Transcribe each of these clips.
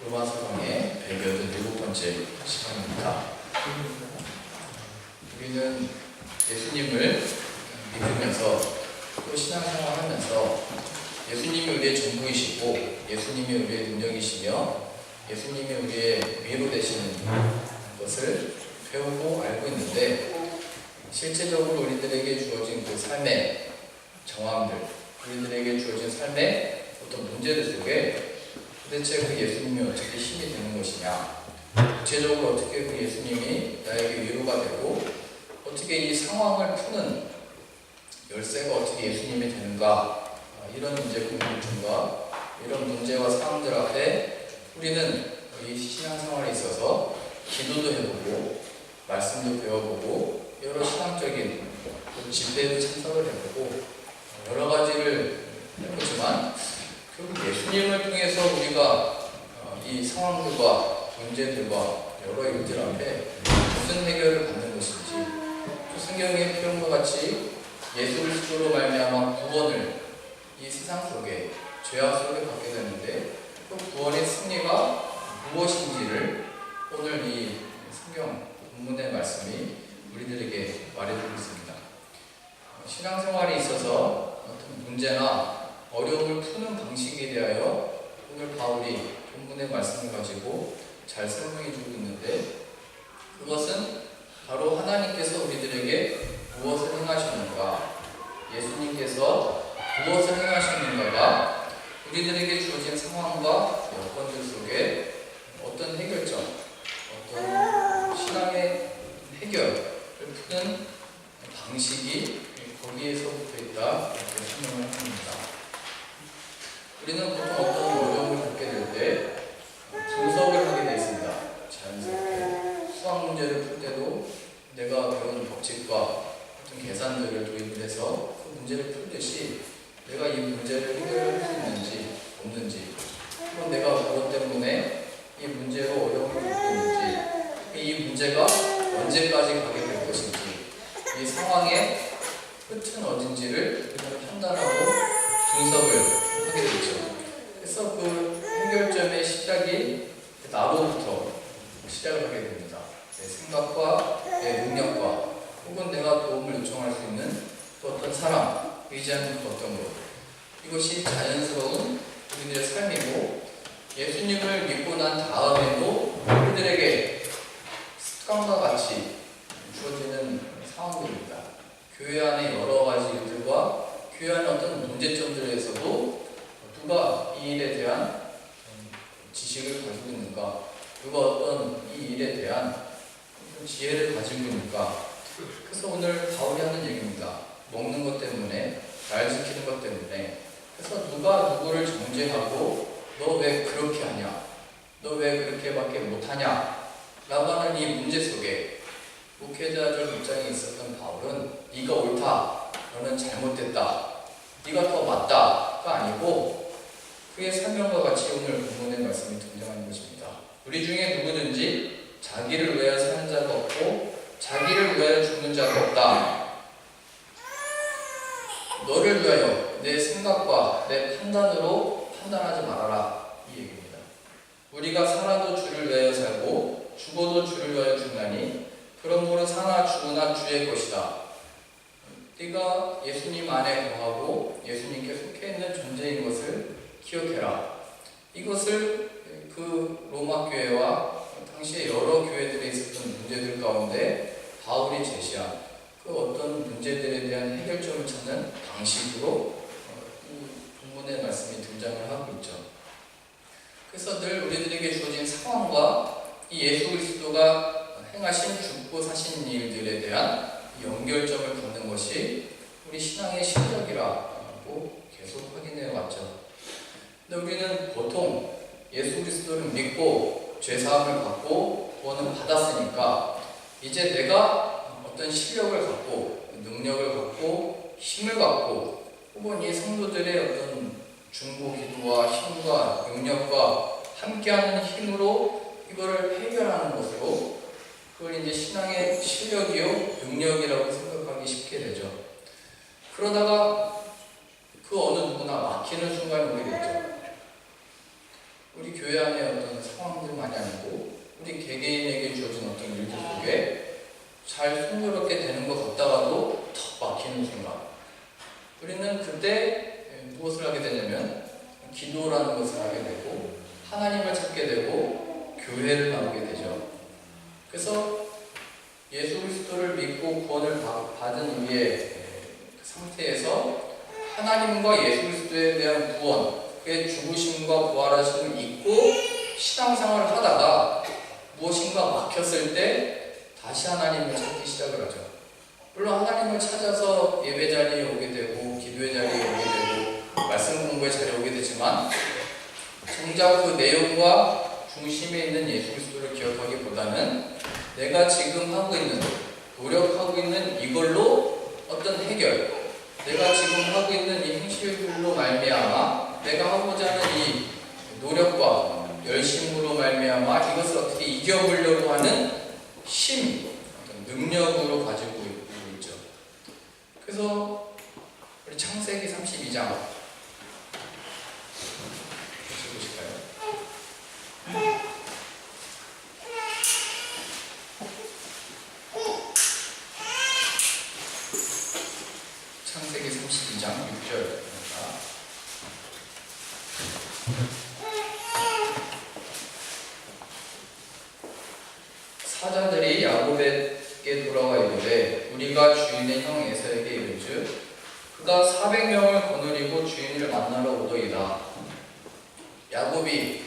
로마서 강의 187번째 시간입니다. 우리는 예수님을 믿으면서 또 신앙생활 하면서 예수님이 우리의 전부이시고 예수님이 우리의 능력이시며 예수님이 우리의 위로 되시는 것을 배우고 알고 있는데, 실제적으로 우리들에게 주어진 그 삶의 정황들, 우리들에게 주어진 삶의 어떤 문제들 속에 도대체 그 예수님이 어떻게 힘이 되는 것이냐, 구체적으로 어떻게 그 예수님이 나에게 위로가 되고 어떻게 이 상황을 푸는 열쇠가 어떻게 예수님이 되는가, 이런 이제 궁금증과 이런 문제와 상황들 앞에 우리는 이 신앙생활에 있어서 기도도 해보고 말씀도 배워보고 여러 신앙적인 집회도 참석을 해보고 여러 가지를 해보지만 결국 예수님을 통해서 우리가 이 상황들과 문제들과 여러 일들 앞에 무슨 해결을 받는 것인지, 또 성경의 표현과 같이 예수 그리스도로 말미암아 구원을 이 세상 속에 죄악 속에 받게 되는데, 그 구원의 승리가 무엇인지를 오늘 이 성경 본문의 말씀이 우리들에게 말해주고 있습니다. 신앙생활에 있어서 어떤 문제나 어려움을 푸는 방식에 대하여 오늘 바울이 본문의 말씀을 가지고 잘 설명해 주고 있는데, 그것은 바로 하나님께서 우리들에게 무엇을 행하셨는가, 예수님께서 무엇을 행하셨는가가 우리들에게 주어진 상황과 여건들 속에 어떤 해결점, 어떤 신앙의 해결을 푸는 방식이 거기에서 붙어 있다, 이렇게 설명을 합니다. 우리는 보통 어떤 어려움을 겪게 될 때 분석을 하게 되어 있습니다. 자연스럽게 수학 문제를 풀 때도 내가 배운 법칙과 어떤 계산들을 도입을 해서 그 문제를 풀듯이 내가 이 문제를 해결할 수 있는지 없는지, 그럼 내가 무엇 때문에 이 문제로 어려움을 겪고 있는지, 이 문제가 언제까지 가게 될 것인지, 이 상황의 끝은 어딘지를 판단하고 분석을 하게 되죠. 그래서 그 해결점의 시작이 나로부터 시작을 하게 됩니다. 내 생각과 내 능력과 혹은 내가 도움을 요청할 수 있는 또 어떤 사람, 의지하는 그 어떤 것, 이것이 자연스러운 우리들의 삶이고, 예수님을 믿고 난 다음에도 우리들에게 습관과 같이 주어지는 상황들입니다. 교회 안의 여러 가지 일들과 교회 안의 어떤 문제점들에서도 누가 이 일에 대한 지식을 가지고 있는가, 누가 어떤 이 일에 대한 지혜를 가지고 있는가. 그래서 오늘 바울이 하는 얘기입니다. 먹는 것 때문에, 날 지키는 것 때문에, 그래서 누가 누구를 정죄하고 너 왜 그렇게 하냐, 너 왜 그렇게밖에 못하냐 라고 하는 이 문제 속에 목회자적 입장에 있었던 바울은 네가 옳다, 너는 잘못됐다, 네가 더 맞다가 아니고 그의 설명과 같이 오늘 본문의 말씀이 등장하는 것입니다. 우리 중에 누구든지 자기를 위하여 사는 자가 없고 자기를 위하여 죽는 자가 없다. 너를 위하여 내 생각과 내 판단으로 판단하지 말아라, 이 얘기입니다. 우리가 살아도 주를 위하여 살고 죽어도 주를 위하여 죽나니 그러므로 사나 죽으나 주의 것이다. 네가 예수님 안에 거하고 예수님께 속해 있는 존재인 것을 기억해라. 이것을 그 로마 교회와 당시에 여러 교회들에 있었던 문제들 가운데 바울이 제시한 그 어떤 문제들에 대한 해결점을 찾는 방식으로 이 본문의 말씀이 등장을 하고 있죠. 그래서 늘 우리들에게 주어진 상황과 이 예수 그리스도가 행하신 죽고 사신 일들에 대한 연결점을 갖는 것이 우리 신앙의 실력이라고 계속 확인해 왔죠. 근데 우리는 보통 예수 그리스도를 믿고 죄사함을 받고 구원을 받았으니까 이제 내가 어떤 실력을 갖고 능력을 갖고 힘을 갖고 혹은 이 성도들의 어떤 중보 기도와 힘과 능력과 함께하는 힘으로 이거를 해결하는 것으로 그걸 이제 신앙의 실력이요 능력이라고 생각하기 쉽게 되죠. 그러다가 그 어느 누구나 막히는 순간이 오게 되죠. 우리 교회 안에 어떤 상황들만이 아니고 우리 개개인에게 주어진 어떤 일들 속에 잘 순조롭게 되는 것 같다가도 턱 막히는 순간, 우리는 그때 무엇을 하게 되냐면 기도라는 것을 하게 되고 하나님을 찾게 되고 교회를 나오게 되죠. 그래서 예수 그리스도를 믿고 구원을 받은 우리의 상태에서 하나님과 예수 그리스도에 대한 구원, 그의 죽으심과 부활하심을 잊고 신앙생활을 하다가 무엇인가 막혔을 때 다시 하나님을 찾기 시작을 하죠. 물론 하나님을 찾아서 예배 자리에 오게 되고 기도의 자리에 오게 되고 말씀 공부의 자리에 오게 되지만 정작 그 내용과 중심에 있는 예수 그리스도를 기억하기보다는 내가 지금 하고 있는, 노력하고 있는 이걸로 어떤 해결, 내가 지금 하고 있는 이 행실들로 말미암아 내가 하고자 하는 이 노력과 열심으로 말미암아 이것을 어떻게 이겨보려고 하는 힘, 어떤 능력으로 가지고 있죠. 그래서 우리 창세기 32장 보실까요? 창세기 32장 6절입니다. 사자들이 야곱에게 돌아와 이르되 우리가 주인의 형 에서에게 이르즉 그가 400명을 거느리고 주인을 만나러 오더이다. 야곱이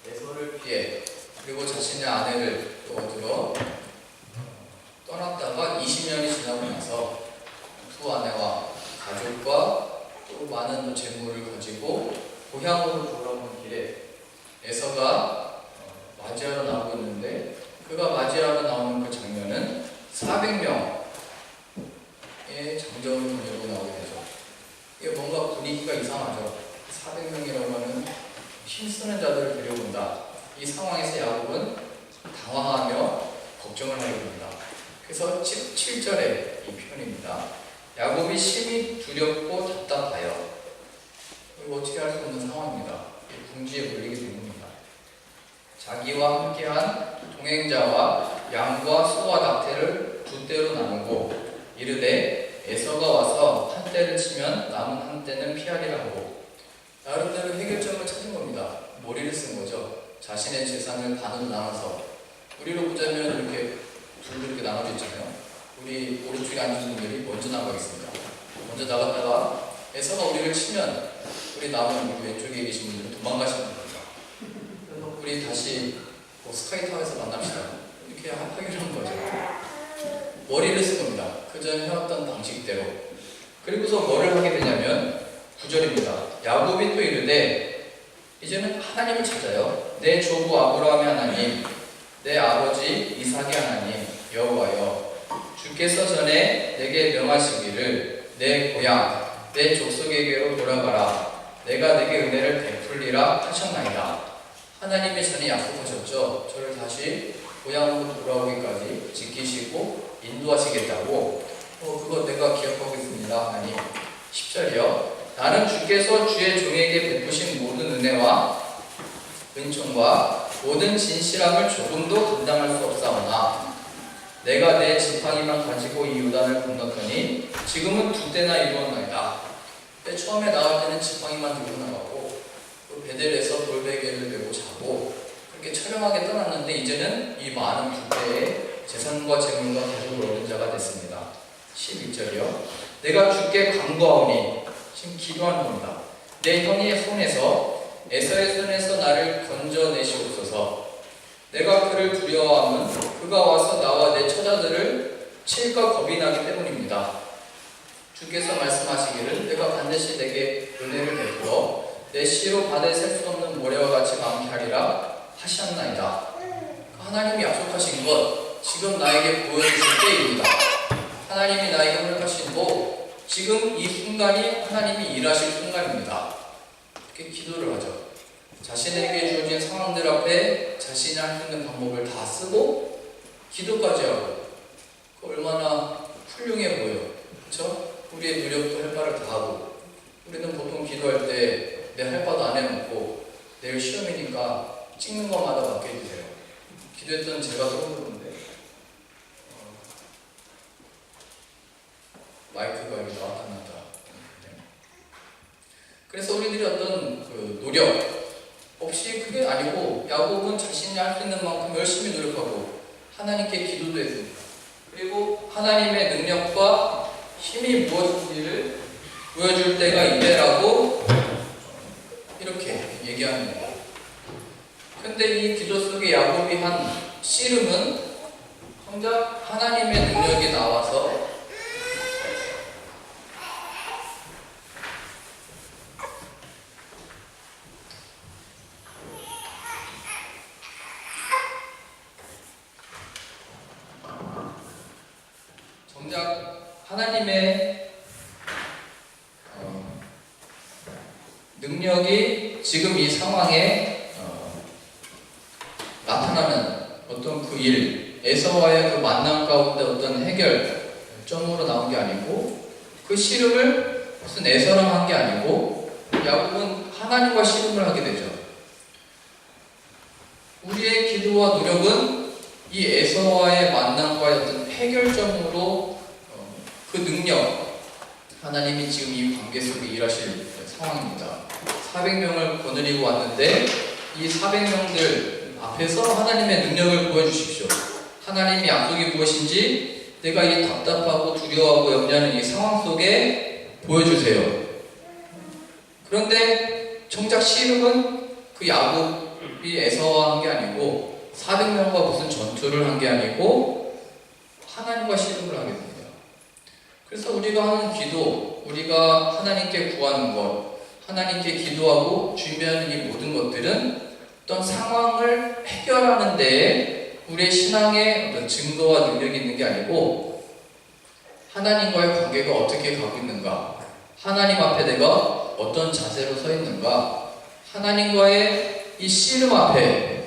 에서를 피해 그리고 자신의 아내를 또 얻으러 떠났다가 20년이 지나고 나서 두 아내와 가족과 또 많은 재물을 가지고 고향으로 돌아오는 길에 에서가 맞이하러 나오고 있는데 그가 맞이하러 나오는 그 장면은 400명의 장정을 보내고 나오게 되죠. 이게 뭔가 분위기가 이상하죠. 400명이라고 하면 힘쓰는 자들을 데려온다. 이 상황에서 야곱은 당황하며 걱정을 하게 됩니다. 그래서 7절에 이 표현입니다. 야곱이 심히 두렵고 답답하여, 이거 어떻게 할 수 없는 상황입니다. 궁지에 몰리게 된 겁니다. 자기와 함께한 동행자와 양과 소와 낙태를 두 떼로 나누고 이르되 에서가 와서 한 떼를 치면 남은 한 떼는 피하리라 하고, 나름대로 해결점을 찾은 겁니다. 머리를 쓴 거죠. 자신의 재산을 반으로 나눠서, 우리로 보자면 이렇게 둘로 이렇게 나눠져 있잖아요. 우리 오른쪽에 앉은 분들이 먼저 나가겠습니다. 먼저 나갔다가 에서가 우리를 치면 우리 남은 우리 왼쪽에 계신 분들은 도망가시는 겁니다. 그래서 우리 다시 스카이타워에서 만납시다. 이렇게 하기로 한 거죠. 머리를 쓴 겁니다. 그전 해왔던 방식대로. 그리고서 뭐를 하게 되냐면 9절입니다. 야곱이 또 이르되 이제는 하나님을 찾아요. 내 조부 아브라함의 하나님, 내 아버지 이삭의 하나님 여호와여, 주께서 전에 내게 명하시기를 내 고향 내 족속에게로 돌아가라. 내가 내게 은혜를 베풀리라 하셨나이다. 하나님이 전에 약속하셨죠. 저를 다시 고향으로 돌아오기까지 지키시고 인도하시겠다고. 그거 내가 기억하고 있습니다. 하나님. 10절이요. 나는 주께서 주의 종에게 베푸신 모든 은혜와 은총과 모든 진실함을 조금도 감당할 수 없사오나 내가 내 지팡이만 가지고 이 요단을 건넜더니 지금은 두 때나 이루었나이다. 처음에 나갈 때는 지팡이만 들고 나가고 또 베델에서 돌베개를 메고 자고 그렇게 처량하게 떠났는데 이제는 이 많은 두 때의 재산과 재물과 가족을 얻은 자가 됐습니다. 11절이요. 내가 주께 간구하오니, 지금 기도하는 겁니다. 내 형의 손에서 에서의 손에서 나를 건져내시옵소서. 내가 그를 두려워함은 그가 와서 나와 내 처자들을 칠까 겁이 나기 때문입니다. 주께서 말씀하시기를 내가 반드시 내게 은혜를 베풀어 내 씨로 바다에 셀 수 없는 모래와 같이 많게 하리라 하셨나이다. 하나님이 약속하신 것 지금 나에게 보여주실 때입니다. 하나님이 나에게 허락하신 것 지금 이 순간이 하나님이 일하실 순간입니다. 이렇게 기도를 하죠. 자신에게 주어진 상황들 앞에 자신이 할 수 있는 방법을 다 쓰고 기도까지 하고, 그 얼마나 훌륭해 보여요. 그렇죠? 우리의 노력도 할 바를 다 하고, 우리는 보통 기도할 때 내 할 바도 안 해놓고 내일 시험이니까 찍는 것마다 받게 해주세요. 기도했던 제가 떠오르는데 마이크가 여기 나왔다 놨다. 그래서 우리들이 어떤 그 노력 없이 그게 아니고 야곱은 자신이 할 수 있는 만큼 열심히 노력하고 하나님께 기도도 했습니다. 그리고 하나님의 능력과 힘이 무엇인지를 보여줄 때가 이때라고 이렇게 얘기하는 거예요. 근데 이 기도 속에 야곱이 한 씨름은 정작 하나님의 능력이 나와서 하나님의 능력이 지금 이 상황에 나타나는 어떤 그 일, 에서와의 그 만남 가운데 어떤 해결점으로 나온 게 아니고 그 씨름을 무슨 에서랑 한 게 아니고 야곱은 하나님과 씨름을 하게 되죠. 우리의 기도와 노력은 이 에서와의 만남과의 어떤 해결점으로 그 능력, 하나님이 지금 이 관계 속에 일하실 상황입니다. 400명을 거느리고 왔는데 이 400명들 앞에서 하나님의 능력을 보여주십시오. 하나님의 약속이 무엇인지 내가 이 답답하고 두려워하고 염려하는 이 상황 속에 보여주세요. 그런데 정작 씨름은 그 야곱이 에서와 한 게 아니고 400명과 무슨 전투를 한 게 아니고 하나님과 씨름을 하게 됩니다. 그래서 우리가 하는 기도, 우리가 하나님께 구하는 것, 하나님께 기도하고 준비하는 이 모든 것들은 어떤 상황을 해결하는 데에 우리의 신앙의 어떤 증거와 능력이 있는 게 아니고 하나님과의 관계가 어떻게 가고 있는가, 하나님 앞에 내가 어떤 자세로 서 있는가, 하나님과의 이 씨름 앞에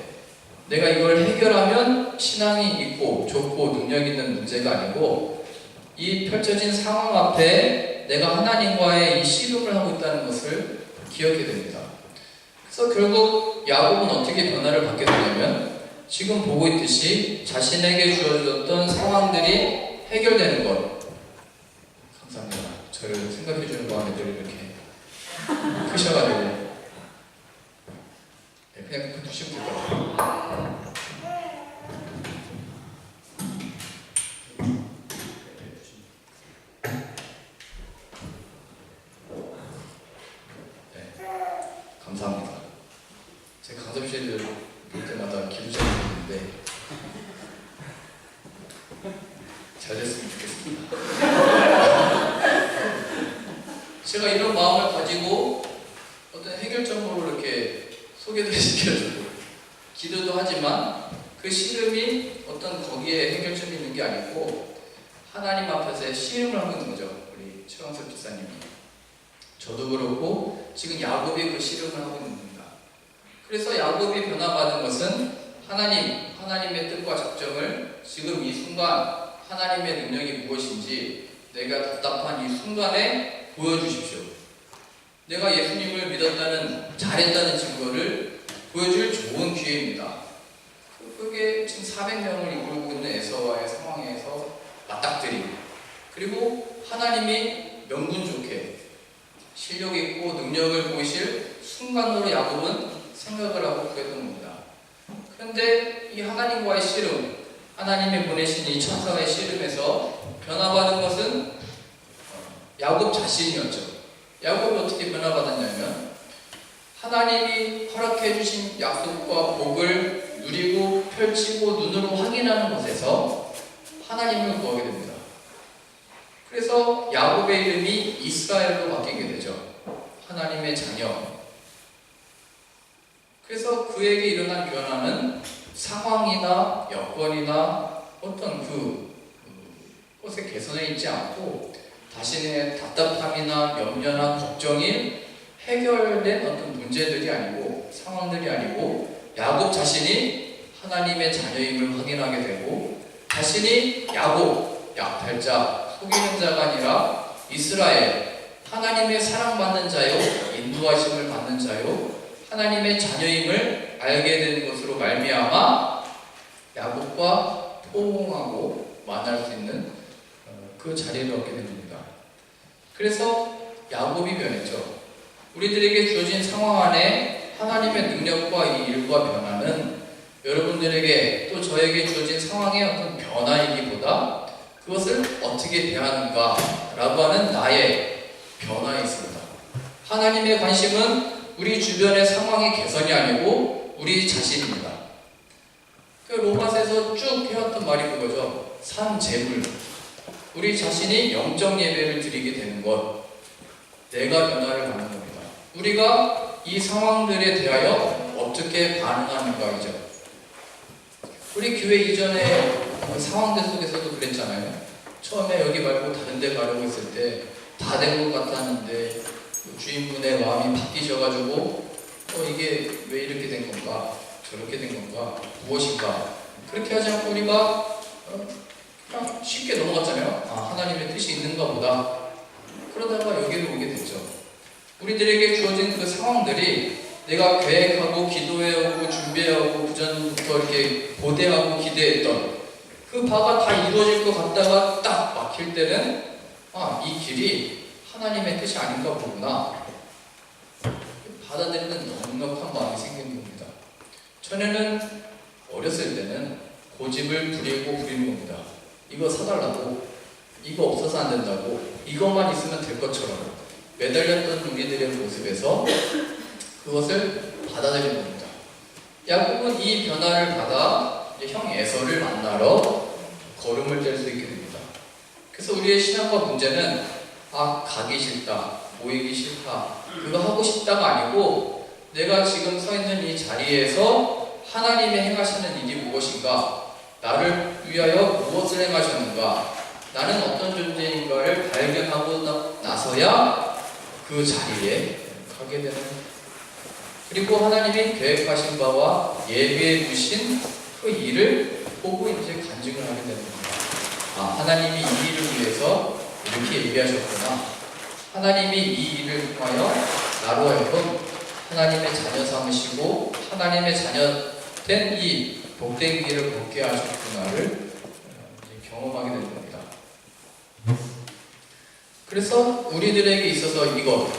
내가 이걸 해결하면 신앙이 있고 좋고 능력 있는 문제가 아니고 이 펼쳐진 상황 앞에 내가 하나님과의 이 씨름을 하고 있다는 것을 기억해야 됩니다. 그래서 결국 야곱은 어떻게 변화를 받게 되냐면 지금 보고 있듯이 자신에게 주어졌던 상황들이 해결되는 것. 감사합니다. 저를 생각해주는 마음에 늘 이렇게 크셔가지고 그냥 두시면 될 것 같아요. 감사합니다. 제가 강섭실을 볼 때마다 기도자를 보는데 잘 됐으면 좋겠습니다. 제가 이런 마음을 가지고 어떤 해결점으로 이렇게 소개를 시켜주고 기도도 하지만 그 씨름이 어떤 거기에 해결점이 있는 게 아니고 하나님 앞에서의 씨름을 하고 있는 거죠. 우리 최광섭 집사님이. 저도 그렇고 지금 야곱이 그 씨름을 하고 있는 겁니다. 그래서 야곱이 변화받은 것은 하나님의 뜻과 작정을 지금 이 순간 하나님의 능력이 무엇인지 내가 답답한 이 순간에 보여주십시오. 내가 예수님을 믿었다는, 잘했다는 증거를 보여줄 좋은 기회입니다. 그게 지금 400명을 이끌고 있는 에서와의 상황에서 맞닥뜨리고, 그리고 하나님이 명분 좋게 실력 있고 능력을 보이실 순간으로 야곱은 생각을 하고 구했던 겁니다. 그런데 이 하나님과의 씨름, 하나님이 보내신 이 천사의 씨름에서 변화받은 것은 야곱 자신이었죠. 야곱이 어떻게 변화받았냐면 하나님이 허락해 주신 약속과 복을 누리고 펼치고 눈으로 확인하는 곳에서 하나님을 구하게 됩니다. 그래서 야곱의 이름이 이스라엘로 바뀌게 되죠. 하나님의 자녀. 그래서 그에게 일어난 변화는 상황이나 여건이나 어떤 것의 개선에 있지 않고 자신의 답답함이나 염려나 걱정이 해결된 어떤 문제들이 아니고 상황들이 아니고 야곱 자신이 하나님의 자녀임을 확인하게 되고 자신이 야곱, 약탈자, 속이는 자가 아니라 이스라엘, 하나님의 사랑받는 자요, 인도하심을 받는 자요, 하나님의 자녀임을 알게 된 것으로 말미암아 야곱과 포옹하고 만날 수 있는 그 자리를 얻게 된 겁니다. 그래서 야곱이 변했죠. 우리들에게 주어진 상황 안에 하나님의 능력과 이 일과 변화는 여러분들에게 또 저에게 주어진 상황의 어떤 변화이기보다 그것을 어떻게 대하는가 라고 하는 나의 변화에 있습니다. 하나님의 관심은 우리 주변의 상황의 개선이 아니고 우리 자신입니다. 로마서에서 쭉 해왔던 말이 그거죠. 산 재물. 우리 자신이 영적 예배를 드리게 되는 것, 내가 변화를 받는 겁니다. 우리가 이 상황들에 대하여 어떻게 반응하는가이죠. 우리 교회 이전에 상황들 속에서도 그랬잖아요. 처음에 여기 말고 다른 데 가려고 했을 때 다 된 것 같았는데 주인분의 마음이 바뀌셔가지고 이게 왜 이렇게 된 건가, 저렇게 된 건가, 무엇인가, 그렇게 하지 않고 우리가 그냥 쉽게 넘어갔잖아요. 하나님의 뜻이 있는가 보다. 그러다가 여기로 오게 됐죠. 우리들에게 주어진 그 상황들이 내가 계획하고 기도해오고 준비해오고 그전부터 이렇게 고대하고 기대했던 그 바가 다 이루어질 것 같다가 딱 막힐 때는 이 길이 하나님의 뜻이 아닌가 보구나. 받아들이는 넉넉한 마음이 생기는 겁니다. 전에는 어렸을 때는 고집을 부리는 겁니다. 이거 사달라고, 이거 없어서 안 된다고, 이것만 있으면 될 것처럼 매달렸던 우리들의 모습에서 그것을 받아들이는 겁니다. 야곱은 이 변화를 받아 형 에서를 만나러 걸음을 뗄 수 있게 됩니다. 그래서 우리의 신앙과 문제는 가기 싫다, 모이기 싫다, 그거 하고 싶다가 아니고 내가 지금 서 있는 이 자리에서 하나님의 행하시는 일이 무엇인가, 나를 위하여 무엇을 행하셨는가, 나는 어떤 존재인가를 발견하고 나서야 그 자리에 가게 되는 겁니다. 그리고 하나님이 계획하신 바와 예비해 두신 그 일을 보고 이제 간증을 하게 되는 겁니다. 하나님이 이 일을 위해서 이렇게 예비하셨구나. 하나님이 이 일을 통하여 나로 하여금 하나님의 자녀 삼으시고 하나님의 자녀 된 이 복된 길을 걷게 하셨구나를 경험하게 되는 겁니다. 그래서 우리들에게 있어서 이것,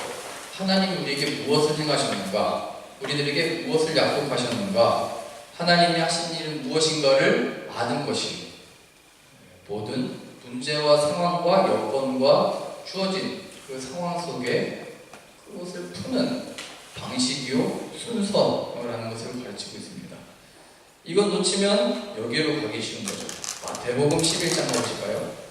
하나님이 우리에게 무엇을 행하셨는가, 우리들에게 무엇을 약속하셨는가, 하나님이 하신 일은 무엇인가를 아는 것이 모든 문제와 상황과 여건과 주어진 그 상황 속에 그것을 푸는 방식이요 순서라는 것을 가르치고 있습니다. 이건 놓치면 여기로 가기 쉬운 거죠. 마태복음 11장 보실까요?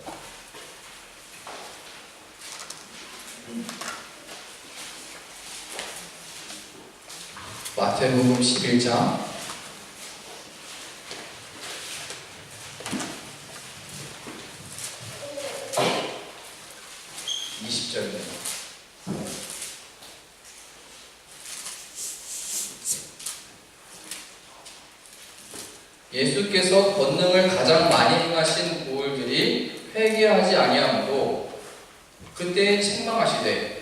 마태복음 11장 20절입니다. 예수께서 권능을 가장 많이 행하신 보혈들이 회개하지 아니하므로 그때에 책망하시되,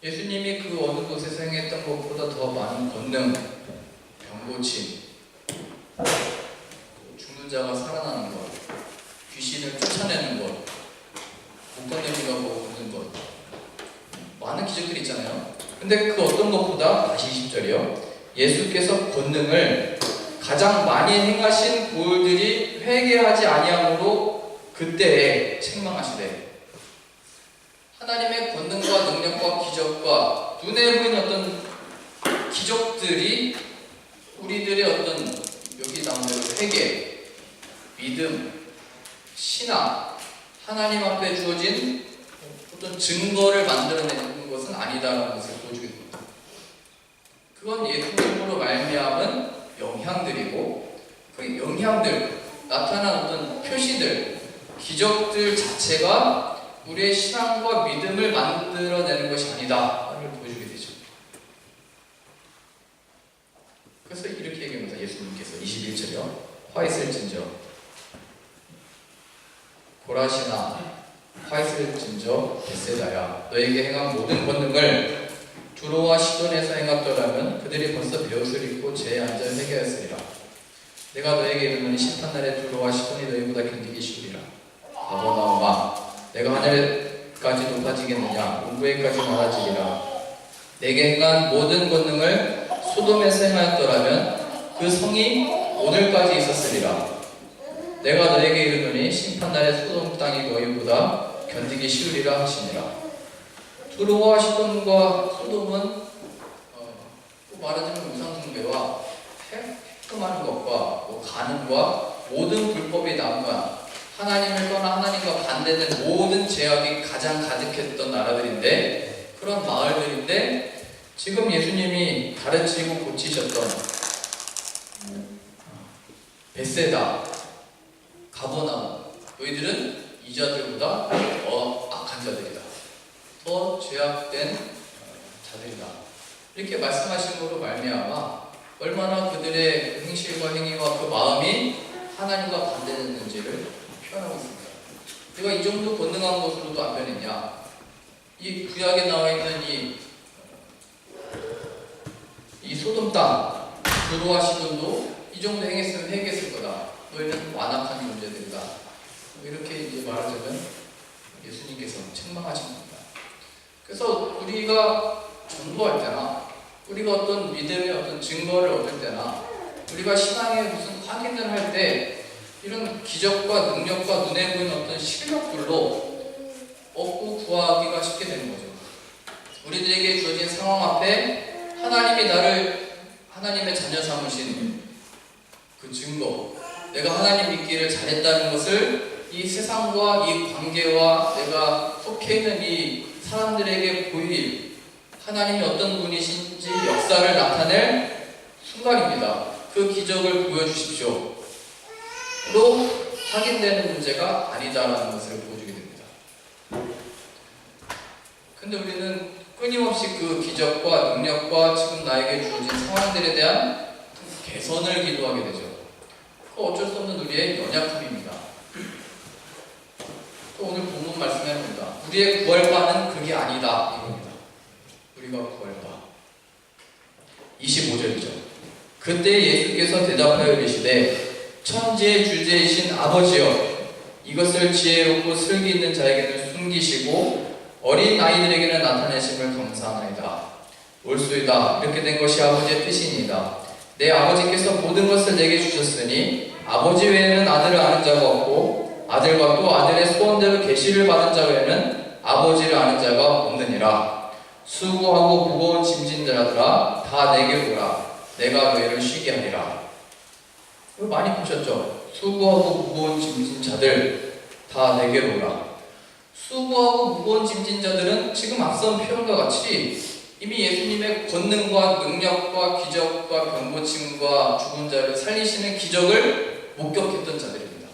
예수님이 그 어느 곳에서 행했던 것보다 더 많은 권능, 병고침, 죽는 자가 살아나는 것, 귀신을 쫓아내는 것, 못 건드리가 먹는 것, 많은 기적들이 있잖아요. 근데 그 어떤 것보다, 다시 20절이요, 예수께서 권능을 가장 많이 행하신 보혈들이 회개하지 아니하므로 그때에 책망하시되, 하나님의 권능과 능력과 기적과 눈에 보이는 어떤 기적들이 우리들의 어떤 여기 나오는 회개, 믿음, 신앙, 하나님 앞에 주어진 어떤 증거를 만들어내는 것은 아니다라는 것을 보여주게 됩니다. 그건 예수님으로 말미암은 영향들이고, 그 영향들, 나타난 어떤 표시들, 기적들 자체가 우리의 신앙과 믿음을 만들어내는 것이 아니다를 보여주게 되죠. 그래서 이렇게 얘기합니다. 예수님께서 21절이요. 화 있을진저 고라시나 화 있을 있을진저 벳세다야 너에게 행한 모든 권능을 두로와 시돈에서 행하더라면 그들이 벌써 베옷을 입고 제에 앉아 회개하였으리라. 내가 너에게 이르노니 심판날에 두로와 시돈이 너희보다 견디기 쉬우리라. 가버나움아 내가 하늘까지 높아지겠느냐 운구에까지 낮아지리라. 내게 행한 모든 권능을 소돔에서 행하였더라면 그 성이 오늘까지 있었으리라. 내가 너에게 이르노니 심판날에 소돔 땅이 너희보다 견디기 쉬우리라 하시니라. 두로와 시돈과 소돔은 말하자면 우상숭배와 획금하는 것과 간음과 모든 불법이 난무한 하나님을 떠나 하나님과 반대된 모든 죄악이 가장 가득했던 나라들인데, 그런 마을들인데 지금 예수님이 가르치고 고치셨던 벳세다, 가버나움, 너희들은 이 자들보다 더 악한 자들이다, 더 죄악된 자들이다, 이렇게 말씀하심으로 말미암아 얼마나 그들의 행실과 행위와 그 마음이 하나님과 반대됐는지를 표현하고 있습니다. 내가 이 정도 권능한 것으로도 안 변했냐? 이 구약에 나와 있는 이 소돔 땅, 두로와 시돈도 이 정도 행했으면 회개했을 거다. 너희는 완악한 존재들이다. 이렇게 이제 말하자면 예수님께서 책망하신 겁니다. 그래서 우리가 전도할 때나, 우리가 어떤 믿음의 어떤 증거를 얻을 때나, 우리가 신앙의 무슨 확인을 할 때 이런 기적과 능력과 눈에 보이는 어떤 실력들로 얻고 구하기가 쉽게 되는 거죠. 우리들에게 주어진 상황 앞에 하나님이 나를 하나님의 자녀 삼으신 그 증거, 내가 하나님 믿기를 잘했다는 것을 이 세상과 이 관계와 내가 속해 있는 이 사람들에게 보일 하나님이 어떤 분이신지 역사를 나타낼 순간입니다. 그 기적을 보여주십시오 로 확인되는 문제가 아니다라는 것을 보여주게 됩니다. 근데 우리는 끊임없이 그 기적과 능력과 지금 나에게 주어진 상황들에 대한 개선을 기도하게 되죠. 그거 어쩔 수 없는 우리의 연약함입니다. 또 오늘 본문 말씀해 봅니다. 우리의 구할 바는 그게 아니다, 이겁니다. 우리가 구할 바 25절이죠. 그때 예수께서 대답하여 이르시되 천지의 주제이신 아버지여, 이것을 지혜롭고 슬기 있는 자에게는 숨기시고 어린 아이들에게는 나타내심을 감사하나이다. 옳소이다. 이렇게 된 것이 아버지의 뜻이니이다. 내 아버지께서 모든 것을 내게 주셨으니 아버지 외에는 아들을 아는 자가 없고 아들과 또 아들의 소원대로 계시를 받은 자 외에는 아버지를 아는 자가 없느니라. 수고하고 무거운 짐진 자들아 다 내게 오라. 내가 너희를 쉬게 하리라. 이거 많이 보셨죠? 수고하고 무거운 짐진 자들 다 내게로 오라. 수고하고 무거운 짐진 자들은 지금 앞선 표현과 같이 이미 예수님의 권능과 능력과 기적과 병고침과 죽은 자를 살리시는 기적을 목격했던 자들입니다.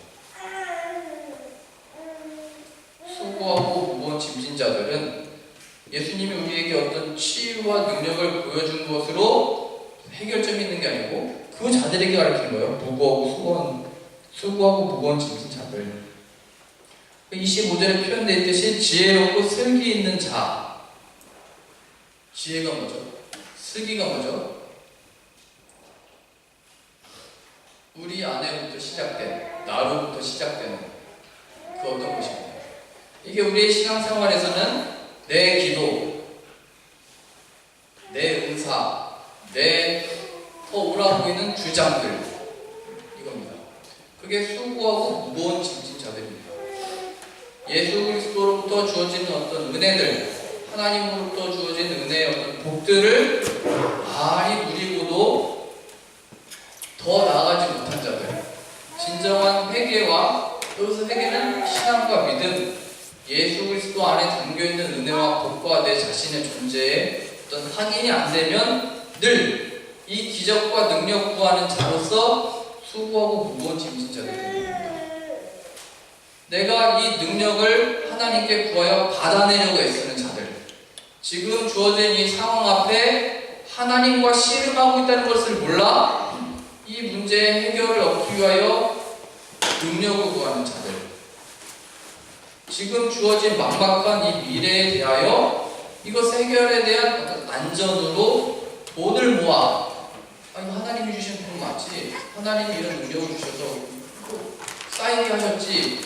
수고하고 무거운 짐진 자들은 예수님이 우리에게 어떤 치유와 능력을 보여준 것으로 해결점이 있는 게 아니고 그 자들에게 가르치는 거예요. 수고하고 무거운 짐진 자들. 25절에 표현되어 있듯이 지혜롭고 슬기 있는 자. 지혜가 뭐죠? 슬기가 뭐죠? 우리 안에부터 시작된, 나로부터 시작되는 그 어떤 것입니다. 이게 우리의 신앙생활에서는 내 기도, 내 은사, 내 더 오라 보이는 주장들, 이겁니다. 그게 수고하고 무거운 짐진 자들입니다. 예수 그리스도로부터 주어지는 어떤 은혜들, 하나님으로부터 주어진 은혜의 어떤 복들을 많이 누리고도 더 나아가지 못한 자들, 진정한 회개와, 여기서 회개는 신앙과 믿음, 예수 그리스도 안에 담겨있는 은혜와 복과 내 자신의 존재에 어떤 확인이 안 되면 늘 이 기적과 능력 구하는 자로서 수고하고 무거운 짐진 자들입니다. 내가 이 능력을 하나님께 구하여 받아내려고 애쓰는 자들, 지금 주어진 이 상황 앞에 하나님과 씨름하고 있다는 것을 몰라 이 문제의 해결을 얻기 위하여 능력을 구하는 자들, 지금 주어진 막막한 이 미래에 대하여 이것 해결에 대한 어떤 안전으로 돈을 모아. 이거 하나님이 주신 돈 맞지? 하나님이 이런 능력을 주셔서 쌓이게 하셨지.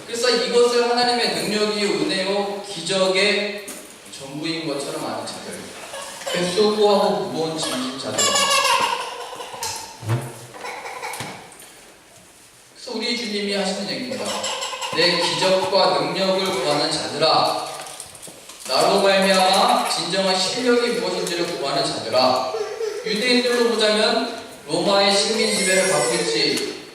그래서 이것을 하나님의 능력이요 은혜요 기적의 전부인 것처럼 아는 자들, 수고하고 무거운 짐진 자들. 그래서 우리 주님이 하시는 얘기입니다. 내 기적과 능력을 구하는 자들아, 나로 말미암아 진정한 실력이 무엇인지를 구하는 자들아. 유대인들로 보자면 로마의 식민 지배를 받고 있지.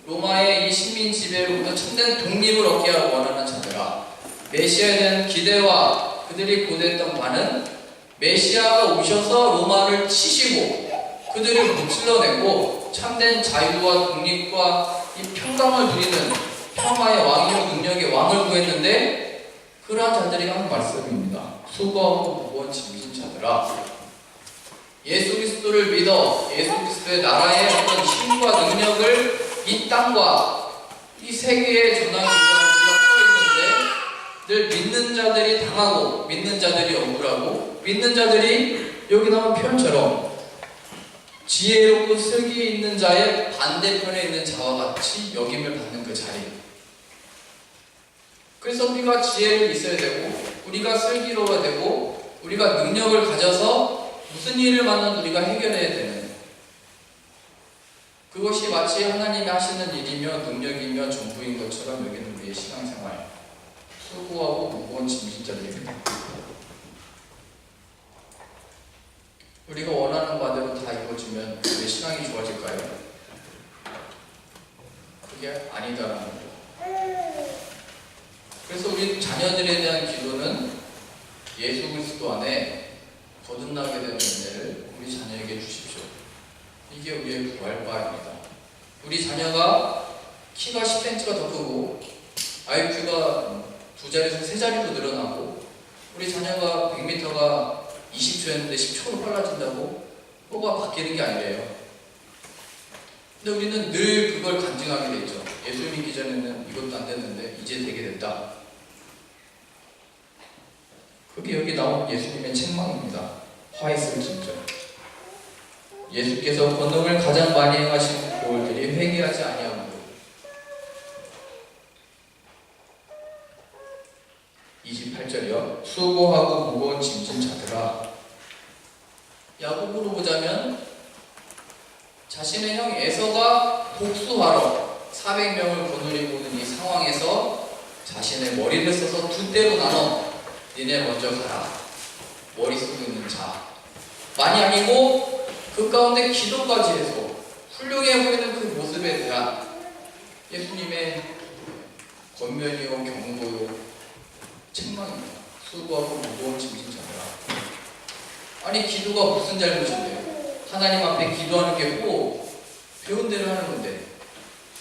로마의 이 식민 지배로부터 참된 독립을 얻게 하고 원하는 자들아. 메시아에 대한 기대와 그들이 고대했던 바는 메시아가 오셔서 로마를 치시고 그들을 무찔러내고 참된 자유와 독립과 이 평강을 누리는 평화의 왕이요 능력의 왕을 구했는데, 그러한 자들이 하는 말씀입니다. 수고하고 무거운 짐진 자들아, 예수 그리스도를 믿어 예수 그리스도의 나라의 어떤 힘과 능력을 이 땅과 이 세계에 전하기 위한 우리가 서 있는데, 늘 믿는 자들이 당하고 믿는 자들이 억울하고 믿는 자들이 여기 나온 표현처럼 지혜롭고 슬기 있는 자의 반대편에 있는 자와 같이 여김을 받는 그 자리. 그래서 우리가 지혜를 있어야 되고 우리가 슬기로워야 되고 우리가 능력을 가져서 무슨 일을 만나도 우리가 해결해야 되는, 그것이 마치 하나님이 하시는 일이며 능력이며 전부인 것처럼 여기는 우리의 신앙생활, 수고하고 무거운 짐진 자들입니다. 우리가 원하는 바대로 다 이루어지면 우리의 신앙이 좋아질까요? 그게 아니다라는 거죠. 그래서 우리 자녀들에 대한 기도는 예수 그리스도 안에 거듭나게 되는 은혜를 우리 자녀에게 주십시오. 이게 우리의 구할바입니다. 우리 자녀가 키가 10cm가 더 크고 IQ가 2자리에서 3자리로 늘어나고 우리 자녀가 100m가 20초였는데 10초로 빨라진다고 뭐가 바뀌는 게 아니래요. 근데 우리는 늘 그걸 간증하게 돼 있죠. 예수 믿기 전에는 이것도 안 됐는데 이제 되게 됐다. 그게 여기 나온 예수님의 책망입니다. 화 있을 진저. 예수께서 권능을 가장 많이 행하신 고을들이 회개하지 아니하므로. 28절이요. 수고하고 무거운 짐진 자들아. 야곱으로 보자면 자신의 형 에서가 복수하러 400명을 거느리고 오는 이 상황에서 자신의 머리를 써서 2대로 나눠 니네 먼저 가라. 머리 쓰고 있는 자. 많이 아니고 그 가운데 기도까지 해서 훌륭해 보이는 그 모습에 대한 예수님의 권면이요 경고요 책망입니다. 수고하고 무거운 짐진 자들아. 아니 기도가 무슨 잘못인데요? 하나님 앞에 기도하는 게 꼭 배운 대로 하는 건데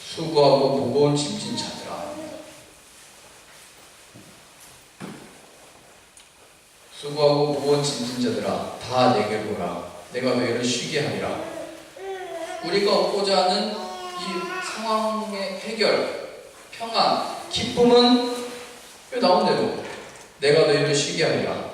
수고하고 무거운 짐진 자들아. 수고하고 무거운 짐진 자들아 다 내게 보라. 내가 너희를 쉬게 하리라. 우리가 얻고자 하는 이 상황의 해결, 평안, 기쁨은 나온 대로 내가 너희를 쉬게 하리라.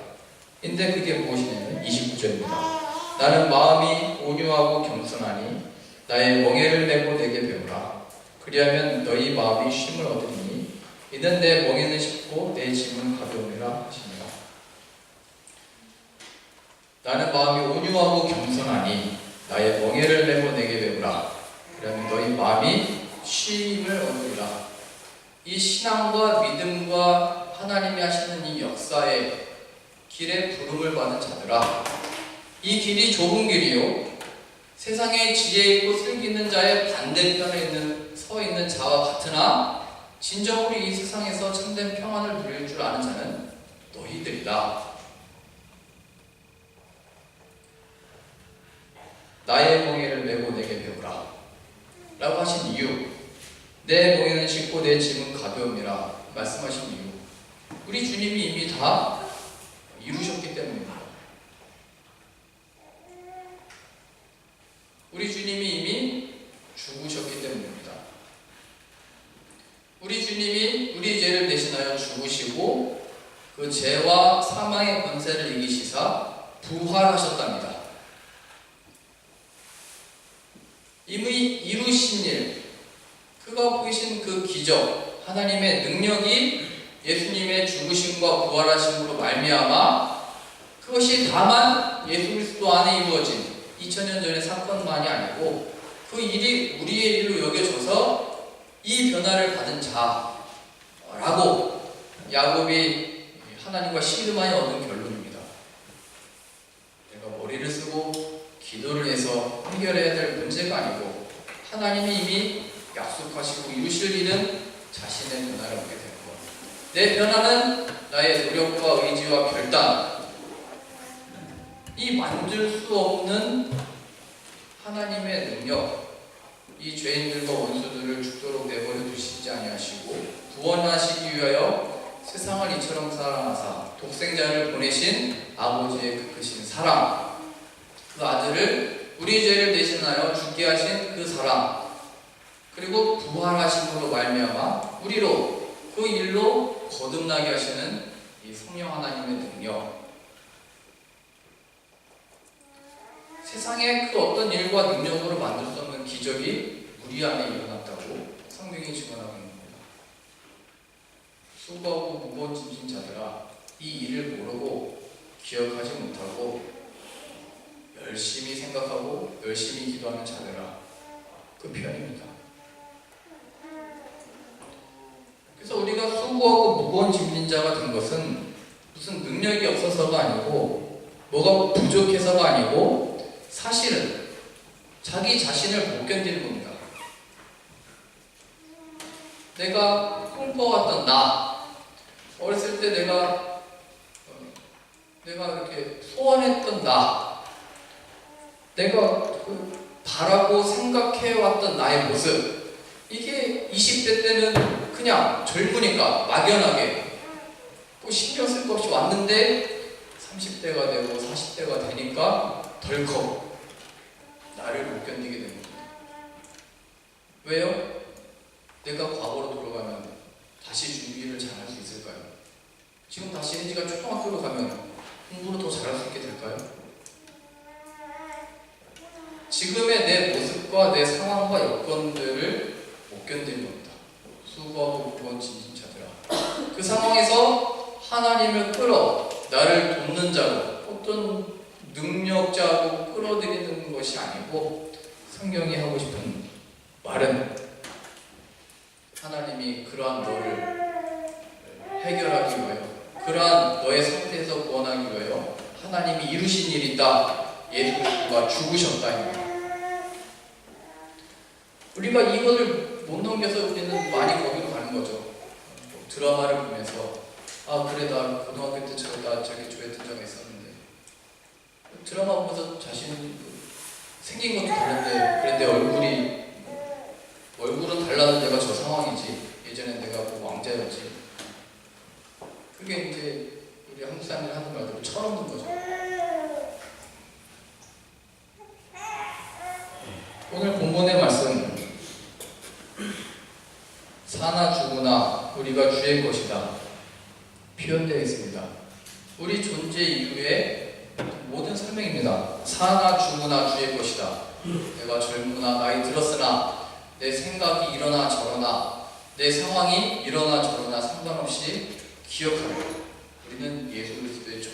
근데 그게 무엇이냐면 29절입니다. 나는 마음이 온유하고 겸손하니 나의 멍에를 메고 내게 배우라. 그리하면 너희 마음이 쉼을 얻으리니 이는 내 멍에는 쉽고 내 짐은 가벼움이라 하시니라. 나는 마음이 온유하고 겸손하니 나의 멍에를 메고 내게 배우라. 그러면 너희 마음이 쉼을 얻으리라. 이 신앙과 믿음과 하나님이 하시는 이 역사의 길에 부름을 받은 자들아, 이 길이 좁은 길이요 세상에 지혜 있고 슬기 있는 자의 반대편에 서 있는 자와 같으나 진정으로 이 세상에서 참된 평안을 누릴 줄 아는 자는 너희들이다. 나의 멍에를 메고 내게 배우라 라고 하신 이유, 내 멍에는 쉽고 내 짐은 가벼움이라 말씀하신 이유, 우리 주님이 이미 다 이루셨기 때문입니다. 우리 주님이 이미 죽으셨기 때문입니다. 우리 주님이 우리 죄를 그 죄와 사망의 권세를 이기시사 부활하셨답니다. 이미 이루신 일, 그가 보이신 그 기적, 하나님의 능력이 예수님의 죽으심과 부활하심으로 말미암아 그것이 다만 예수 그리스도 안에 이루어진 2000년 전의 사건만이 아니고 그 일이 우리의 일로 여겨져서 이 변화를 받은 자라고 야곱이 하나님과 씨름하여 얻은 결론입니다. 내가 머리를 쓰고 기도를 해서 해결해야 될 문제가 아니고 하나님이 이미 약속하시고 이루실 일은 자신의 변화를 얻게 되는 것. 내 변화는 나의 노력과 의지와 결단, 이 만들 수 없는 하나님의 능력, 이 죄인들과 원수들을 죽도록 내버려 두시지 아니하시고 구원하시기 위하여 세상을 이처럼 사랑하사 독생자를 보내신 아버지의 그 크신 사랑, 그 아들을 우리 죄를 대신하여 죽게 하신 그 사랑, 그리고 부활하심으로 말미암아 우리로 그 일로 거듭나게 하시는 이 성령 하나님의 능력, 세상에 그 어떤 일과 능력으로 만들 수 없는 기적이 우리 안에 일어났다고 성경이 증언하고 있는 겁니다. 수고하고 무거운 짐진 자들아, 이 일을 모르고 기억하지 못하고 열심히 생각하고 열심히 기도하는 자들아, 그 편입니다. 그래서 우리가 수고하고 무거운 짐진 자가 된 것은 무슨 능력이 없어서가 아니고 뭐가 부족해서가 아니고 사실은 자기 자신을 못 견디는 겁니다. 내가 꿈꿔왔던 나, 어렸을 때 내가 이렇게 소원했던 나, 내가 바라고 생각해왔던 나의 모습, 이게 20대 때는 그냥 젊으니까 막연하게 뭐 신경 쓸 거 없이 왔는데 30대가 되고 40대가 되니까 덜컥 나를 못 견디게 됩니다. 왜요? 내가 과거로 돌아가면 다시 준비를 잘 할 수 있을까요? 지금 다시 혜지가 초등학교로 가면 공부를 더 잘할 수 있게 될까요? 지금의 내 모습과 내 상황과 여건들을 못 견디는 겁니다. 수고하고 무거운 짐진 자들아, 그 상황에서 하나님을 끌어 나를 돕는 자로, 어떤 능력자로 끌어들이는 것이 아니고, 성경이 하고 싶은 말은 하나님이 그러한 너를 해결하기 위하여, 그러한 너의 상태에서 구원하기 위하여 하나님이 이루신 일이 있다. 예수 그리스도가 죽으셨다입니다. 우리가 이것을 못 넘겨서 우리는 많이 거기로 가는 거죠. 드라마를 보면서 아 그래 나 고등학교 때 저기 좋아했던 적이 있었는데, 드라마 보면서 자신 생긴 것도 다른데, 그런데 얼굴은 달라도 내가 저 상황이지, 예전에 내가 뭐 왕자였지. 그게 이제 우리 한국 사람들이 하는 말대로 철없는 거죠. 오늘 본문의 말씀, 사나 죽으나 우리가 주의 것이다 표현되어 있습니다. 우리 존재 이후의 모든 설명입니다. 사나 죽으나 주의 것이다. 내가 젊으나 나이 들었으나 내 생각이 이러나 저러나 내 상황이 이러나 저러나 상관없이 기억하라. 우리는 예수 그리스도의 종,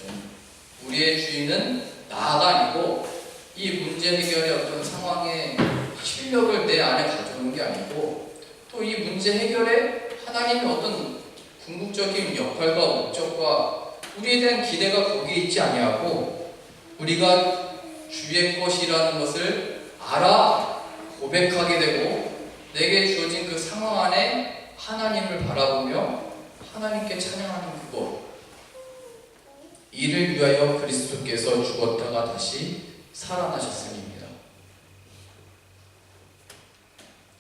우리의 주인은 나가 아니고 이 문제 해결의 어떤 상황의 실력을 내 안에 가져오는 게 아니고, 또 이 문제 해결에 하나님의 어떤 궁극적인 역할과 목적과 우리에 대한 기대가 거기에 있지 아니하고, 우리가 주의 것이라는 것을 알아 고백하게 되고 내게 주어진 그 상황 안에 하나님을 바라보며 하나님께 찬양하는 그것, 이를 위하여 그리스도께서 죽었다가 다시 살아나셨음입니다.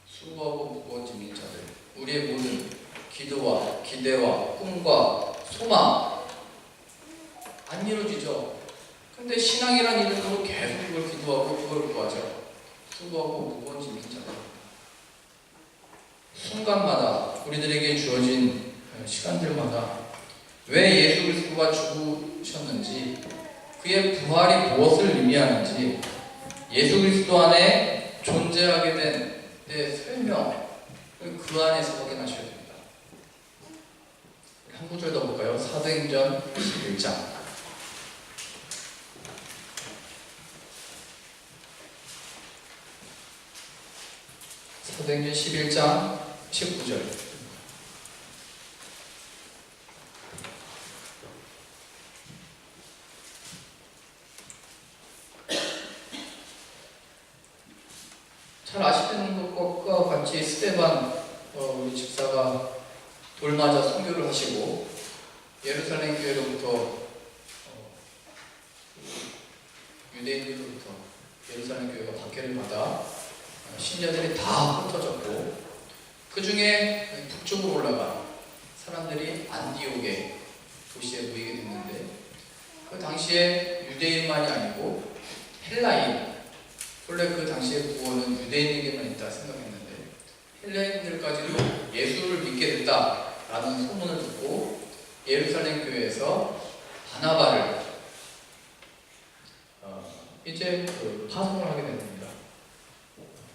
수고하고 무거운 짐진 자들, 우리의 모든 기도와 기대와 꿈과 소망 안 이루어지죠. 근데 신앙이란 이름으로 계속 그걸 기도하고 그걸 구하죠. 수고하고 무거운 짐진 자들, 순간마다 우리들에게 주어진 시간들마다 왜 예수 그리스도가 죽으셨는지, 그의 부활이 무엇을 의미하는지, 예수 그리스도 안에 존재하게 된 내 설명, 그 안에서 확인하셔야 됩니다. 한 구절 더 볼까요? 사도행전 11장. 사도행전 11장 19절. 잘 아시는 것과 같이 스데반 우리 집사가 돌 맞아 선교를 하시고 예루살렘 교회로부터 유대인들로부터 예루살렘 교회가 박해를 받아 신자들이 다 흩어졌고, 그 중에 북쪽으로 올라간 사람들이 안디옥의 도시에 모이게 됐는데, 그 당시에 유대인만이 아니고 헬라인, 원래 그 당시의 구원은 유대인에게만 있다 생각했는데 헬라인들까지도 예수를 믿게 됐다라는 소문을 듣고 예루살렘 교회에서 바나바를 이제 파송을 하게 됩니다.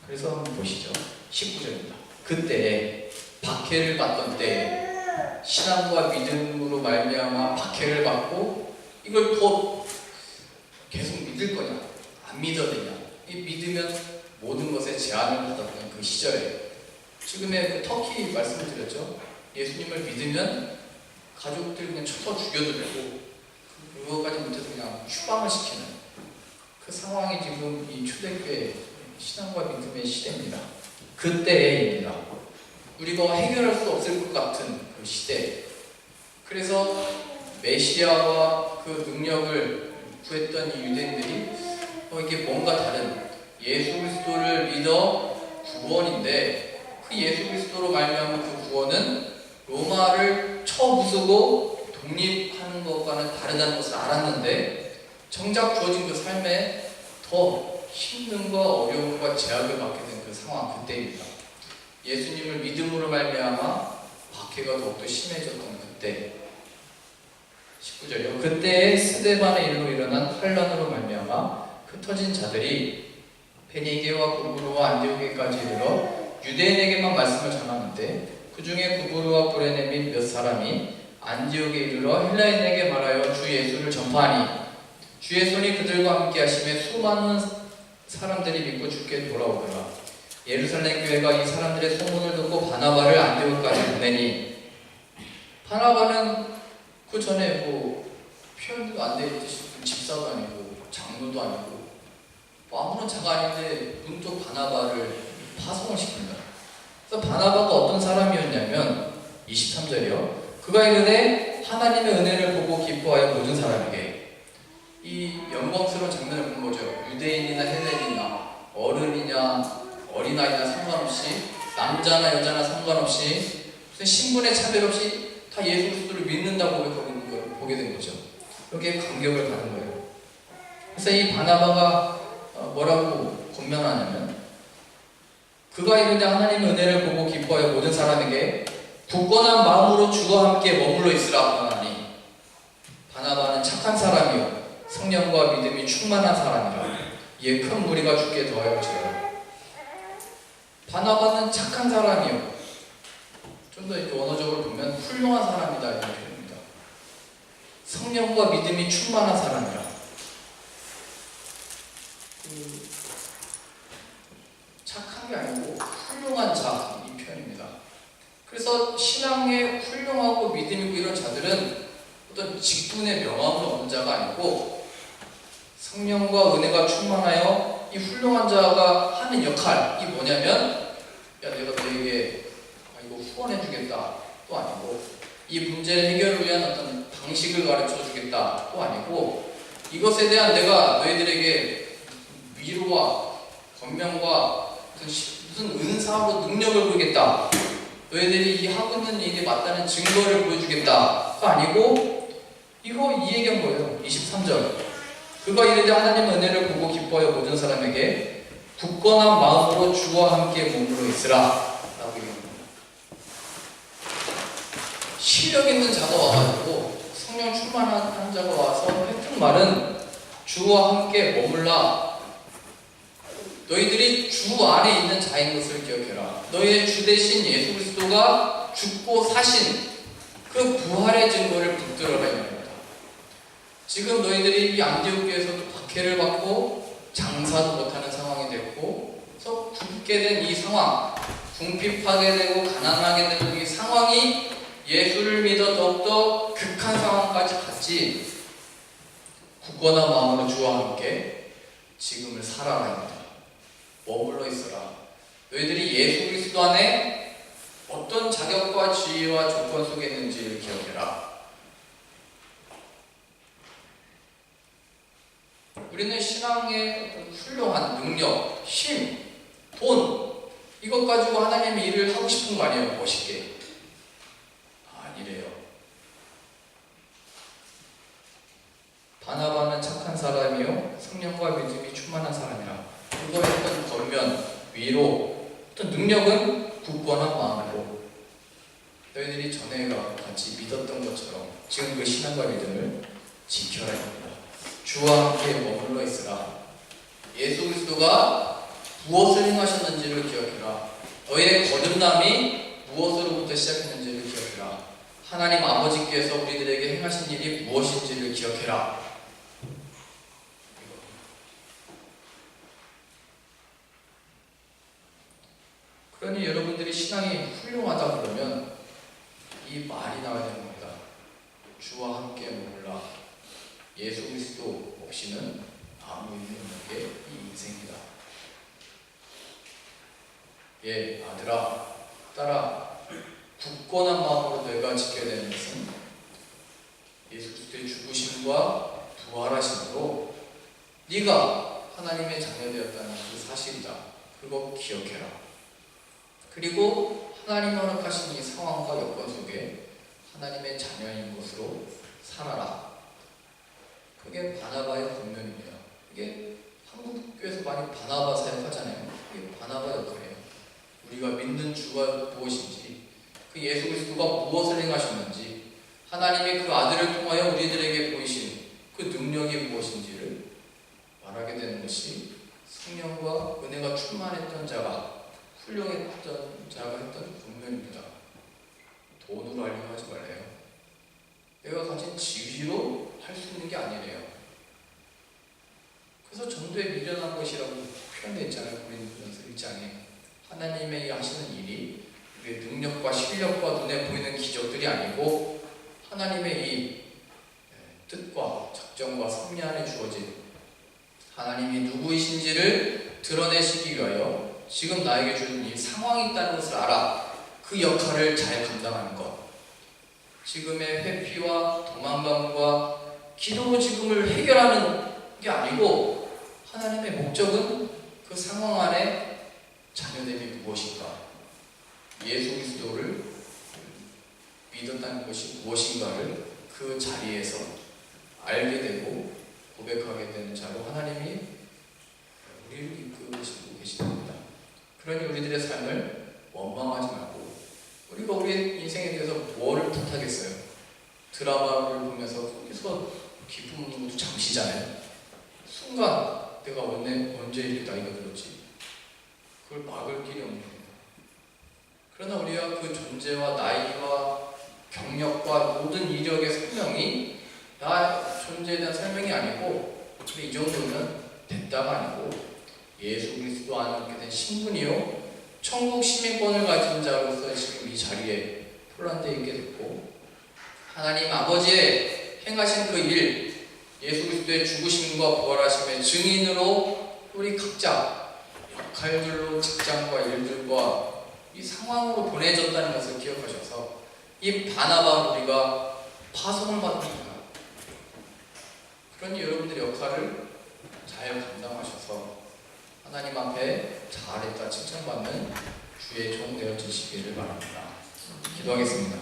그래서 한번 보시죠. 19절입니다. 그때 박해를 받던 때에 신앙과 믿음으로 말미암아 박해를 받고, 이걸 더 계속 믿을 거냐 안 믿어야 되냐, 이 믿으면 모든 것에 제한을 받았던 그 시절에, 지금의 그 터키 말씀을 드렸죠. 예수님을 믿으면 가족들 그냥 쳐서 죽여도 되고 그거까지 못해서 그냥 추방을 시키는 그 상황이 지금 이 초대교회 신앙과 믿음의 시대입니다. 그때입니다. 우리가 해결할 수 없을 것 같은 그 시대. 그래서 메시아와 그 능력을 구했던 이 유대인들이 이게 뭔가 다른 예수 그리스도를 믿어 구원인데, 그 예수 그리스도로 말미암은 그 구원은 로마를 쳐부수고 독립하는 것과는 다르다는 것을 알았는데, 정작 주어진 그 삶에 더 힘듦과 어려움과 제약을 받게 된 그 상황, 그때입니다. 예수님을 믿음으로 말미암아 박해가 더욱더 심해졌던 그때. 19절이요. 그때 스데반의 일로 일어난 환란으로 말미암아 흩어진 자들이 베니게와 구브로와 안디오게까지 이르러 유대인에게만 말씀을 전하는데, 그 중에 구브로와 브레네 및 몇 사람이 안디오게 이르러 헬라인에게 말하여 주 예수를 전파하니, 주의 손이 그들과 함께 하심에 수많은 사람들이 믿고 주께 돌아오더라. 예루살렘 교회가 이 사람들의 소문을 듣고 바나바를 안디옥까지 보내니, 바나바는 그 전에 표현도 안 돼 있듯이 집사도 아니고 장로도 아니고 아무런 자가 아닌데 문득 바나바를 파송을 시킵니다. 그래서 바나바가 어떤 사람이었냐면 23절이요. 그가 이르되 하나님의 은혜를 보고 기뻐하여 모든 사람에게. 이 영광스러운 장면을 본 거죠. 유대인이나 헬레인이나 어른이냐 어린아이나 상관없이, 남자나 여자나 상관없이, 무슨 신분의 차별 없이 다 예수 그리스도를 믿는다고 고백하고 있는 걸 보게 된 거죠. 이렇게 감격을 받은 거예요. 그래서 이 바나바가 뭐라고 권면하냐면, 그가 이르되 하나님의 은혜를 보고 기뻐하여 모든 사람에게 굳건한 마음으로 주와 함께 머물러 있으라 하나니, 바나바는 착한 사람이요 성령과 믿음이 충만한 사람이라 이에 큰 무리가 주께 더하여지더라. 바나바는 착한 사람이요, 좀 더 이렇게 원어적으로 보면 훌륭한 사람이다 이런 표현입니다. 성령과 믿음이 충만한 사람이라. 착한 게 아니고 훌륭한 자, 이 표현입니다. 그래서 신앙에 훌륭하고 믿음 있고 이런 자들은 어떤 직분의 명함을 얻는 자가 아니고, 성령과 은혜가 충만하여 이 훌륭한 자가 하는 역할이 뭐냐면, 야 내가 너에게 이거 후원해 주겠다 또 아니고, 이 문제 해결을 위한 어떤 방식을 가르쳐 주겠다 또 아니고, 이것에 대한 내가 너희들에게 위로와 권면과 무슨 은사로 능력을 보이겠다, 너희들이 이 하고 있는 일이 맞다는 증거를 보여주겠다가 아니고, 이거 이 얘기한 거예요. 23절. 그가 이르되 하나님의 은혜를 보고 기뻐하여 모든 사람에게 굳건한 마음으로 주와 함께 머물러 있으라 라고 얘기합니다. 시력 있는 자가 와가지고 성령 충만한 자가 와서 했던 말은 주와 함께 머물라. 너희들이 주 안에 있는 자인 것을 기억해라. 너희의 주 대신 예수 그리스도가 죽고 사신 그 부활의 증거를 붙들어라 이 말입니다. 지금 너희들이 이 안디옥교에서도 박해를 받고 장사도 못하는 상황이 됐고, 그래서 굶게 된 이 상황, 궁핍하게 되고 가난하게 되고 이 상황이 예수를 믿어 더욱더 극한 상황까지 갔지, 굳건한 마음으로 주와 함께 지금을 살아라 합니다. 머물러 있어라. 너희들이 예수 그리스도 안에 어떤 자격과 지위와 조건 속에 있는지를 기억해라. 우리는 신앙의 어떤 훌륭한 능력, 힘, 돈, 이것 가지고 하나님의 일을 하고 싶은 거 아니에요? 멋있게. 아니래요. 바나바는 착한 사람이요 성령과 믿음이 충만한 사람이라. 그거의 어떤 겉면, 위로, 어떤 능력은 굳건한 마음으로 너희들이 전에와 같이 믿었던 것처럼 지금 그 신앙과 믿음을 지켜야 합니다. 주와 함께 머물러 있으라. 예수 그리스도가 무엇을 행하셨는지를 기억해라. 너희의 거듭남이 무엇으로부터 시작했는지를 기억해라. 하나님 아버지께서 우리들에게 행하신 일이 무엇인지를 기억해라. 그러니 여러분들이 신앙이 훌륭하다 그러면 이 말이 나와야 되는 겁니다. 주와 함께 머물라. 예수 그리스도 없이는 아무 의미 없는 게 이 인생이다. 예, 아들아, 딸아, 굳건한 마음으로 너희가 지켜야 되는 것은 예수 그리스도의 죽으심과 부활하심으로 네가 하나님의 자녀되었다는 그 사실이다. 그거 기억해라. 그리고 하나님 허락하신 이 상황과 여건 속에 하나님의 자녀인 것으로 살아라. 그게 바나바의 권면입니다. 이게 한국교회에서 많이 바나바 사역하잖아요. 이게 바나바 역할이에요. 우리가 믿는 주가 무엇인지, 그 예수 그리스도가 무엇을 행하셨는지, 하나님의 그 아들을 통하여 우리들에게 보이신 그 능력이 무엇인지를 말하게 되는 것이 성령과 은혜가 충만했던 자가, 훌륭했던 자가 했던 권면입니다. 돈으로 하려고 하지 말래요. 내가 가진 지위로 할 수 있는 게 아니래요. 그래서 전도에 미련한 것이라고 표현되어 있잖아요. 고린도전서 1장에. 하나님의 하시는 일이 우리의 능력과 실력과 눈에 보이는 기적들이 아니고 하나님의 이 뜻과 작정과 섭리 안에 주어진 하나님이 누구이신지를 드러내시기 위하여 지금 나에게 주는 이 상황이 있다는 것을 알아. 그 역할을 잘 감당하는 것. 지금의 회피와 도망감과 기도로 지금을 해결하는 게 아니고 하나님의 목적은 그 상황 안에 자녀됨이 무엇인가, 예수 그리스도를 믿었다는 것이 무엇인가를 그 자리에서 알게 되고 고백하게 되는 자로 하나님이 우리를 이끌으시고 계십니다. 그러니 우리들의 삶을 원망하지 말고, 우리가 우리의 인생에 대해서 뭐를 탓하겠어요? 드라마를 보면서 거기서 기쁨 없는 것도 잠시잖아요. 순간 내가 언제 이렇게 나이가 들었지? 그걸 막을 길이 없는 겁니다. 그러나 우리가 그 존재와 나이와 경력과 모든 이력의 설명이 나 존재에 대한 설명이 아니고, 이 정도면 됐다가 아니고 예수 그리스도 안에 얻게 된 신분이요 천국 시민권을 가진 자로서 지금 이 자리에 폴란드에 있게 됐고, 하나님 아버지의 행하신 그 일, 예수 그리스도의 죽으심과 부활하심의 증인으로 우리 각자 역할들로 직장과 일들과 이 상황으로 보내졌다는 것을 기억하셔서 이 바나바 우리가 파송을 받습니다. 그러니 여러분들의 역할을 잘 감당하셔서 하나님 앞에 잘했다 칭찬받는 주의 종 되어주시기를 바랍니다. 기도하겠습니다.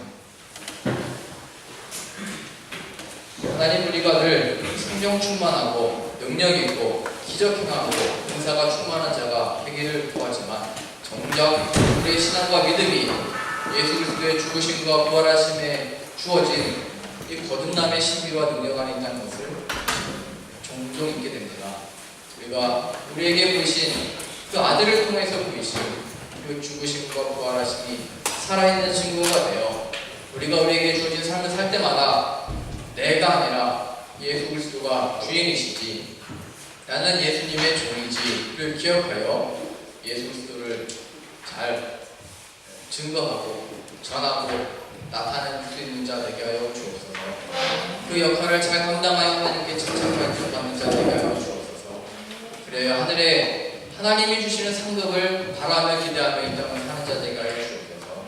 하나님, 우리가 늘 성령 충만하고 능력 있고 기적 행하고 은사가 충만한 자가 되기를 구하지만 정작 우리의 신앙과 믿음이 예수 그리스도의 죽으심과 부활하심에 주어진 이 거듭남의 신비와 능력 안에 있다는 것을 종종 잊게 됩니다. 우리가 우리에게 보이신 그 아들을 통해서 보이신 그 죽으심과 부활하심이 살아있는 증거가 되어 우리가 우리에게 주어진 삶을 살 때마다 내가 아니라 예수 그리스도가 주인이시지 나는 예수님의 종이지를 기억하여 예수 그리스도를 잘 증거하고 전하고 나타낼 수 있는 자 되게 하여 주옵소서. 그 역할을 잘 감당하여 하나님께 칭찬받는 자 되게 하여 주옵소서. 그래야 하늘에 하나님이 주시는 상급을 바라며 기대하며 이 땅을 사는 자 되게 하여 주옵소서.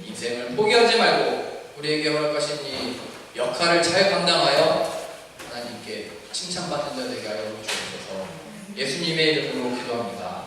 인생을 포기하지 말고 우리에게 허락하신 이 역할을 잘 감당하여 하나님께 칭찬받는 자 되게 하여 주옵소서. 예수님의 이름으로 기도합니다.